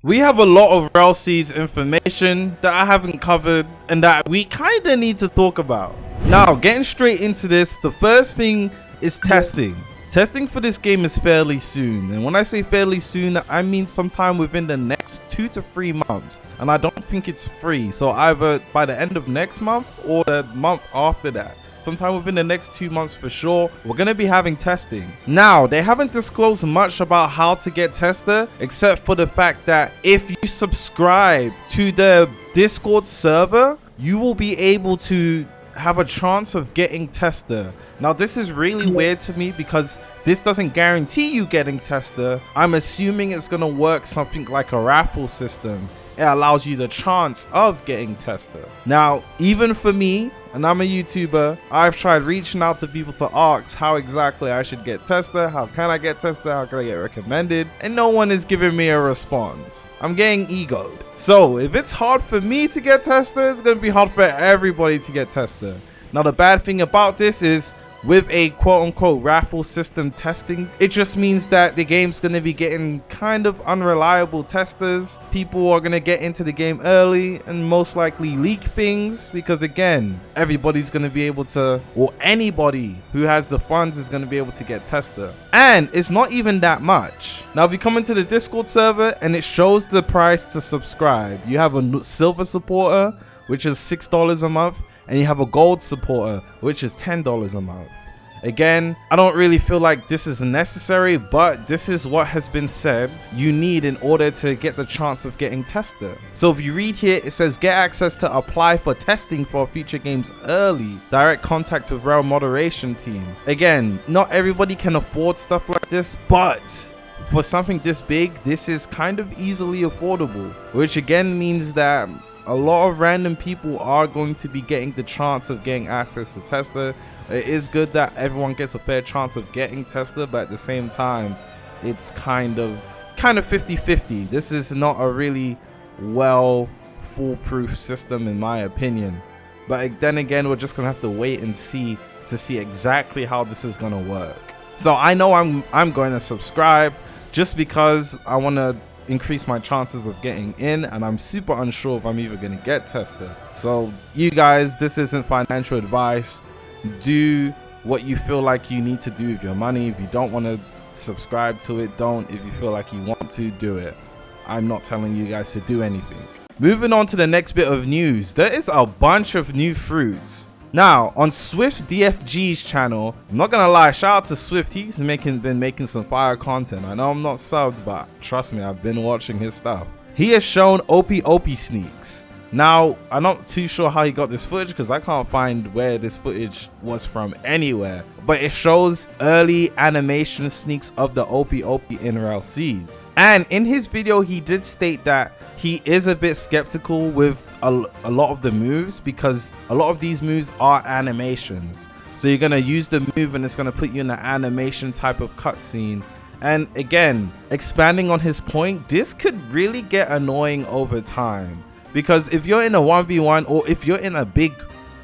We have a lot of Rell Seas information that I haven't covered and that we kind of need to talk about. Now, getting straight into this, the first thing is testing. Testing for this game is fairly soon, and when I say fairly soon, I mean sometime within the next 2 to 3 months, and I don't think it's free, so either by the end of next month or the month after that. Sometime within the next 2 months for sure, we're going to be having testing. Now, they haven't disclosed much about how to get Tester, except for the fact that if you subscribe to the Discord server, you will be able to have a chance of getting Tester. Now, this is really weird to me because this doesn't guarantee you getting Tester. I'm assuming it's going to work something like a raffle system. It allows you the chance of getting Tester. Now, even for me, and I'm a YouTuber, I've tried reaching out to people to ask how exactly I should get Tester, how can I get Tester, how can I get recommended, and no one is giving me a response. I'm getting egoed. So if it's hard for me to get Tester, it's gonna be hard for everybody to get Tester. Now, the bad thing about this is, with a quote-unquote raffle system testing, it just means that the game's going to be getting kind of unreliable testers. People are going to get into the game early and most likely leak things because, again, everybody's going to be able to, or anybody who has the funds is going to be able to get Tester. And it's not even that much. Now, if you come into the Discord server and it shows the price to subscribe, you have a silver supporter, which is $6 a month, and you have a gold supporter, which is $10 a month. Again, I don't really feel like this is necessary, but this is what has been said you need in order to get the chance of getting Tester. So if you read here, it says get access to apply for testing for future games early, direct contact with Rell moderation team. Again, not everybody can afford stuff like this, but for something this big, this is kind of easily affordable, which again means that a lot of random people are going to be getting the chance of getting access to Tester. It is good that everyone gets a fair chance of getting Tester, but at the same time, it's kind of 50-50. This is not a really well foolproof system in my opinion. But then again, we're just gonna have to wait and see to see exactly how this is gonna work. So I know I'm going to subscribe just because I want to increase my chances of getting in, and I'm super unsure if I'm even gonna get Tester. So you guys, this isn't financial advice. Do what you feel like you need to do with your money. If you don't want to subscribe to it, don't. If you feel like you want to, do it. I'm not telling you guys to do anything. Moving on to the next bit of news, there is a bunch of new fruits. Now, on Swift DFG's channel, I'm not gonna lie, shout out to Swift. He's been making some fire content. I know I'm not subbed, but trust me, I've been watching his stuff. He has shown OP sneaks. Now, I'm not too sure how he got this footage because I can't find where this footage was from anywhere. But it shows early animation sneaks of the OP in Rell Seas. And in his video, he did state that he is a bit skeptical with a lot of the moves because a lot of these moves are animations. So you're going to use the move and it's going to put you in an animation type of cutscene. And again, expanding on his point, this could really get annoying over time. Because if you're in a 1v1 or if you're in a big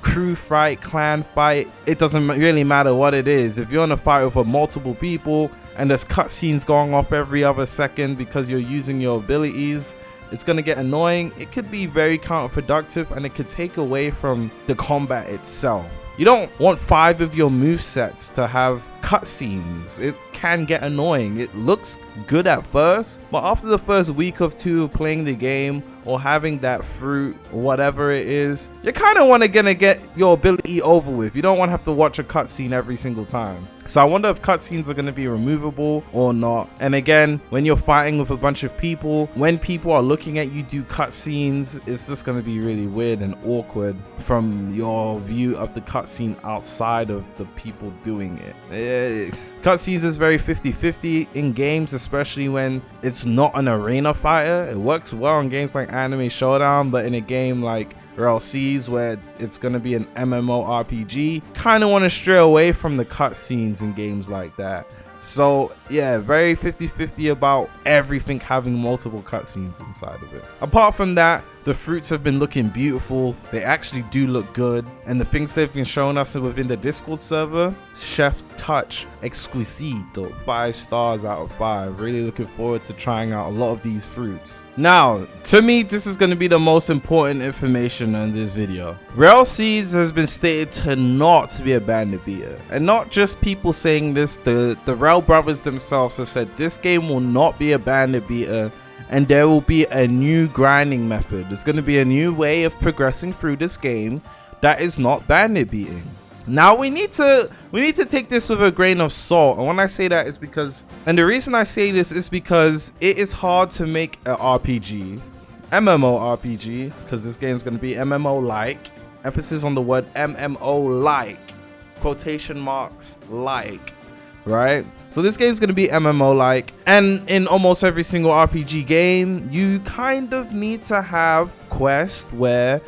crew fight, clan fight, it doesn't really matter what it is. If you're in a fight with multiple people and there's cutscenes going off every other second because you're using your abilities, it's going to get annoying. It could be very counterproductive and it could take away from the combat itself. You don't want 5 of your movesets to have cutscenes. It can get annoying. It looks good at first, but after the first week or 2 of playing the game or having that fruit or whatever it is, you kind of want to get your ability over with. You don't want to have to watch a cutscene every single time. So I wonder if cutscenes are going to be removable or not. And again, when you're fighting with a bunch of people, when people are looking at you do cutscenes, it's just going to be really weird and awkward from your view of the cutscene outside of the people doing it. Cutscenes is very 50-50 in games, especially when it's not an arena fighter. It works well in games like Anime Showdown, but in a game like Rell Seas, where it's going to be an MMORPG, kind of want to stray away from the cutscenes in games like that. So yeah, very 50-50 about everything having multiple cutscenes inside of it. Apart from that, the fruits have been looking beautiful. They actually do look good. And the things they've been showing us within the Discord server, chef touch exquisito, 5 stars out of 5. Really looking forward to trying out a lot of these fruits. Now, to me, this is going to be the most important information in this video. Rell Seas has been stated to not be a bandit beater. And not just people saying this, the Rell brothers themselves have said this game will not be a bandit beater, and there will be a new grinding method. There's going to be a new way of progressing through this game that is not bandit beating. Now we need to take this with a grain of salt, and when I say that, it's because, and the reason I say this is because it is hard to make an RPG, MMORPG, because this game is going to be MMO-like, emphasis on the word MMO-like, quotation marks, like, right? So this game's going to be MMO-like, and in almost every single RPG game, you kind of need to have quests where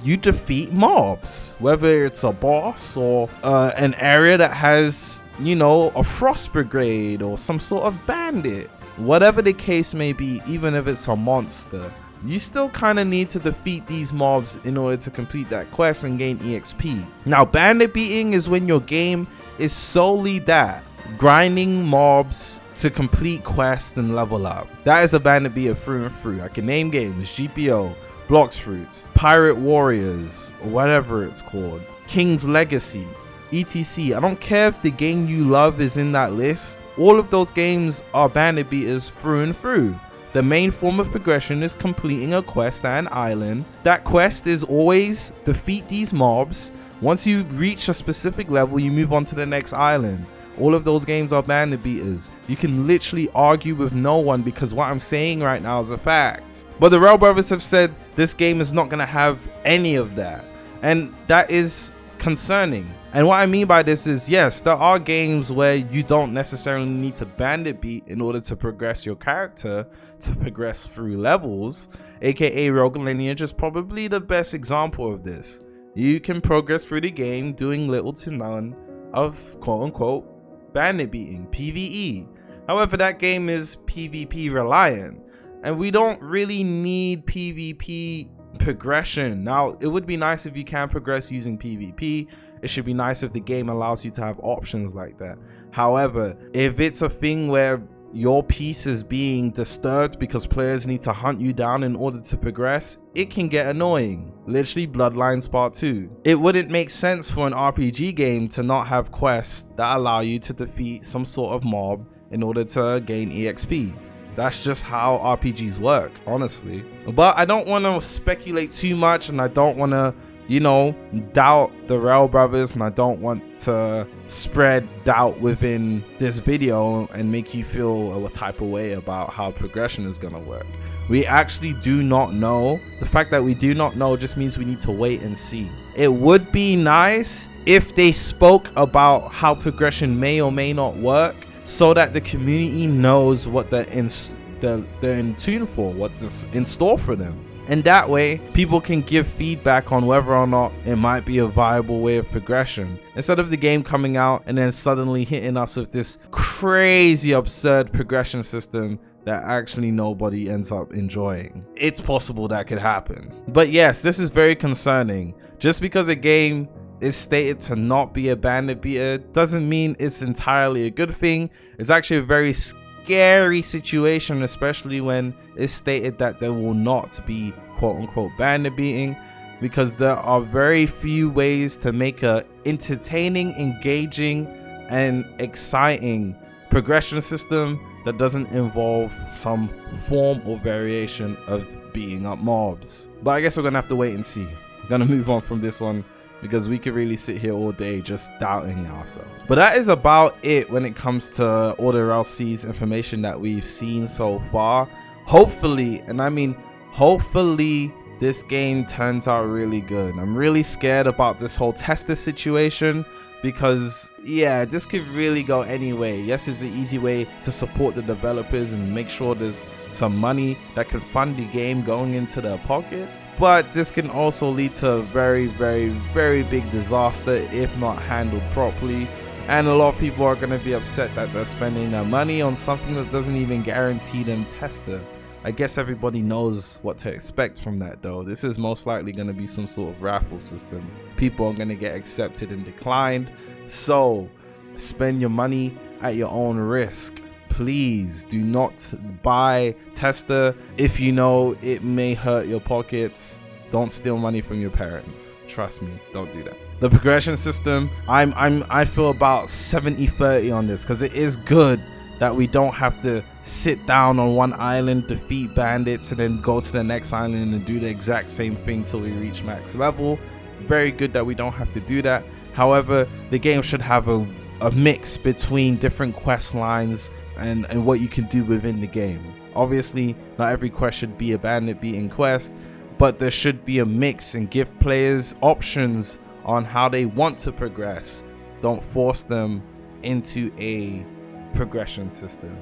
you defeat mobs, whether it's a boss or an area that has, you know, a frost brigade or some sort of bandit. Whatever the case may be, even if it's a monster, you still kind of need to defeat these mobs in order to complete that quest and gain EXP. Now, bandit beating is when your game is solely that, grinding mobs to complete quests and level up. That is a bandit beater through and through. I can name games: GPO, Blox Fruits, Pirate Warriors, or whatever it's called, King's Legacy, etc. I don't care if the game you love is in that list. All of those games are bandit beaters through and through. The main form of progression is completing a quest at an island. That quest is always defeat these mobs. Once you reach a specific level, you move on to the next island. All of those games are bandit beaters. You can literally argue with no one because what I'm saying right now is a fact. But the Rell brothers have said this game is not going to have any of that. And that is concerning. And what I mean by this is, yes, there are games where you don't necessarily need to bandit beat in order to progress your character, to progress through levels. AKA Rogue Lineage is probably the best example of this. You can progress through the game doing little to none of quote-unquote bandit beating, PvE. However, that game is PvP reliant, and we don't really need PvP progression. Now, it would be nice if you can progress using PvP. It should be nice if the game allows you to have options like that. However, if it's a thing where your piece is being disturbed because players need to hunt you down in order to progress, it can get annoying. Literally Bloodlines Part 2. It wouldn't make sense for an RPG game to not have quests that allow you to defeat some sort of mob in order to gain EXP. That's just how RPGs work, honestly. But I don't want to speculate too much, and I don't want to, you know, doubt the Rell brothers, and I don't want to spread doubt within this video and make you feel a type of way about how progression is going to work. We actually do not know. The fact that we do not know just means we need to wait and see. It would be nice if they spoke about how progression may or may not work, so that the community knows what they're in tune for, what's in store for them. And that way, people can give feedback on whether or not it might be a viable way of progression. Instead of the game coming out and then suddenly hitting us with this crazy, absurd progression system that actually nobody ends up enjoying. It's possible that could happen. But yes, this is very concerning. Just because a game is stated to not be a bandit beater doesn't mean it's entirely a good thing. It's actually a very scary situation, especially when it's stated that there will not be quote-unquote bandit beating, because there are very few ways to make a entertaining, engaging, and exciting progression system that doesn't involve some form or variation of beating up mobs. But I guess we're gonna have to wait and see. I'm gonna move on from this one, because we could really sit here all day just doubting ourselves. But that is about it when it comes to all the Rell Seas information that we've seen so far. Hopefully, and I mean hopefully, this game turns out really good. I'm really scared about this whole tester situation, because yeah, this could really go any way. Yes, it's an easy way to support the developers and make sure there's some money that could fund the game going into their pockets, but this can also lead to a very, very, very big disaster if not handled properly. And a lot of people are going to be upset that they're spending their money on something that doesn't even guarantee them tester. I guess everybody knows what to expect from that though. This is most likely going to be some sort of raffle system. People are going to get accepted and declined. So spend your money at your own risk. Please do not buy tester if you know it may hurt your pockets. Don't steal money from your parents. Trust me, don't do that. The progression system, I feel about 70-30 on this, because it is good that we don't have to sit down on one island, defeat bandits, and then go to the next island and do the exact same thing till we reach max level. Very good that we don't have to do that. However, the game should have a mix between different quest lines and what you can do within the game. Obviously, not every quest should be a bandit beating quest, but there should be a mix and give players options on how they want to progress. Don't force them into a progression system.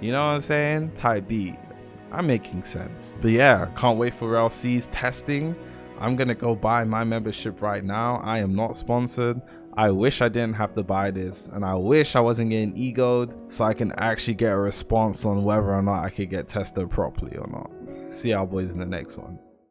You know what I'm saying? Type beat. I'm making sense. But yeah, can't wait for Rell Seas testing. I'm gonna go buy my membership right now. I am not sponsored. I wish I didn't have to buy this, and I wish I wasn't getting egoed so I can actually get a response on whether or not I could get tested properly or not. See y'all boys in the next one.